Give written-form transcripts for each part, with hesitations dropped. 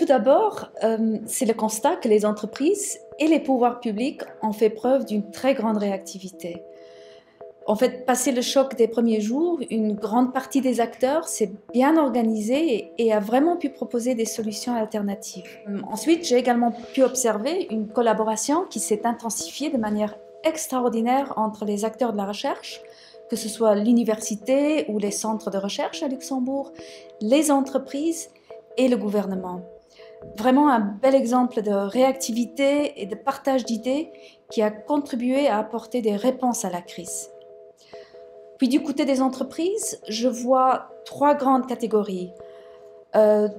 d'abord, c'est le constat que les entreprises et les pouvoirs publics ont fait preuve d'une très grande réactivité. En fait, passé le choc des premiers jours, une grande partie des acteurs s'est bien organisée et a vraiment pu proposer des solutions alternatives. Ensuite, j'ai également pu observer une collaboration qui s'est intensifiée de manière extraordinaire entre les acteurs de la recherche, que ce soit l'université ou les centres de recherche à Luxembourg, les entreprises et le gouvernement. Vraiment un bel exemple de réactivité et de partage d'idées qui a contribué à apporter des réponses à la crise. Puis du côté des entreprises, je vois trois grandes catégories.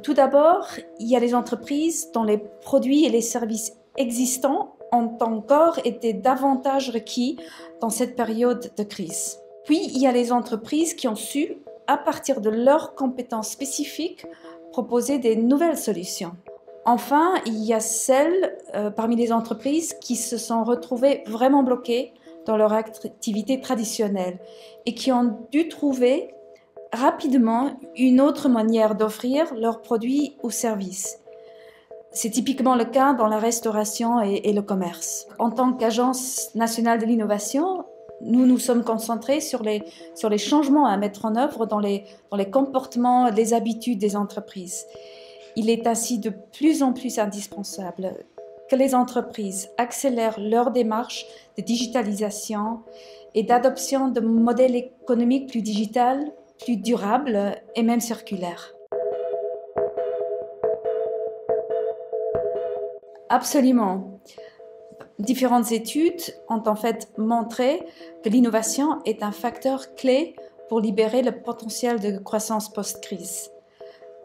Tout d'abord, il y a les entreprises dont les produits et les services existants ont encore été davantage requis dans cette période de crise. Puis, il y a les entreprises qui ont su, à partir de leurs compétences spécifiques, proposer des nouvelles solutions. Enfin, il y a celles parmi les entreprises qui se sont retrouvées vraiment bloquées dans leur activité traditionnelle et qui ont dû trouver rapidement une autre manière d'offrir leurs produits ou services. C'est typiquement le cas dans la restauration et le commerce. En tant qu'Agence nationale de l'innovation, nous nous sommes concentrés sur les changements à mettre en œuvre dans les comportements, les habitudes des entreprises. Il est ainsi de plus en plus indispensable que les entreprises accélèrent leur démarche de digitalisation et d'adoption de modèles économiques plus digitaux, plus durables et même circulaires. Absolument. Différentes études ont en fait montré que l'innovation est un facteur clé pour libérer le potentiel de croissance post-crise.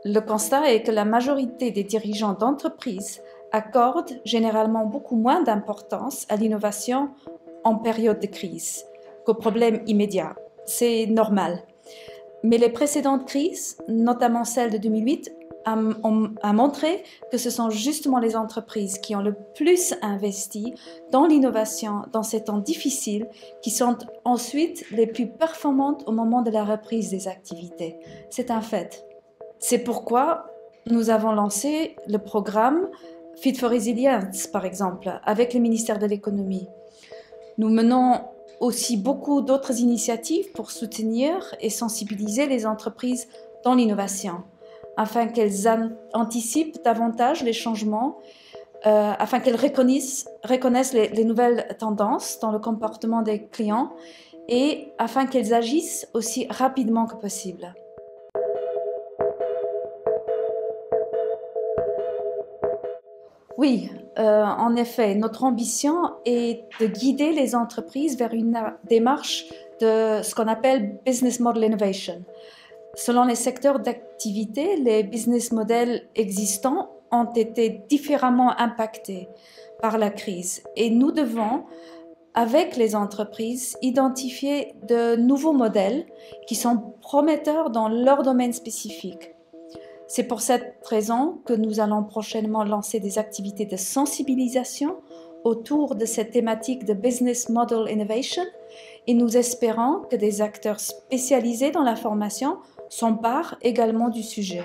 Le constat est que la majorité des dirigeants d'entreprises accordent généralement beaucoup moins d'importance à l'innovation en période de crise qu'aux problèmes immédiats. C'est normal. Mais les précédentes crises, notamment celle de 2008, ont montré que ce sont justement les entreprises qui ont le plus investi dans l'innovation dans ces temps difficiles qui sont ensuite les plus performantes au moment de la reprise des activités. C'est un fait. C'est pourquoi nous avons lancé le programme Fit for Resilience, par exemple, avec le ministère de l'Économie. Nous menons aussi beaucoup d'autres initiatives pour soutenir et sensibiliser les entreprises dans l'innovation, afin qu'elles anticipent davantage les changements, afin qu'elles reconnaissent les nouvelles tendances dans le comportement des clients et afin qu'elles agissent aussi rapidement que possible. Oui, en effet, notre ambition est de guider les entreprises vers une démarche de ce qu'on appelle Business Model Innovation. Selon les secteurs d'activité, les business models existants ont été différemment impactés par la crise et nous devons, avec les entreprises, identifier de nouveaux modèles qui sont prometteurs dans leur domaine spécifique. C'est pour cette raison que nous allons prochainement lancer des activités de sensibilisation autour de cette thématique de Business Model Innovation et nous espérons que des acteurs spécialisés dans la formation s'emparent également du sujet.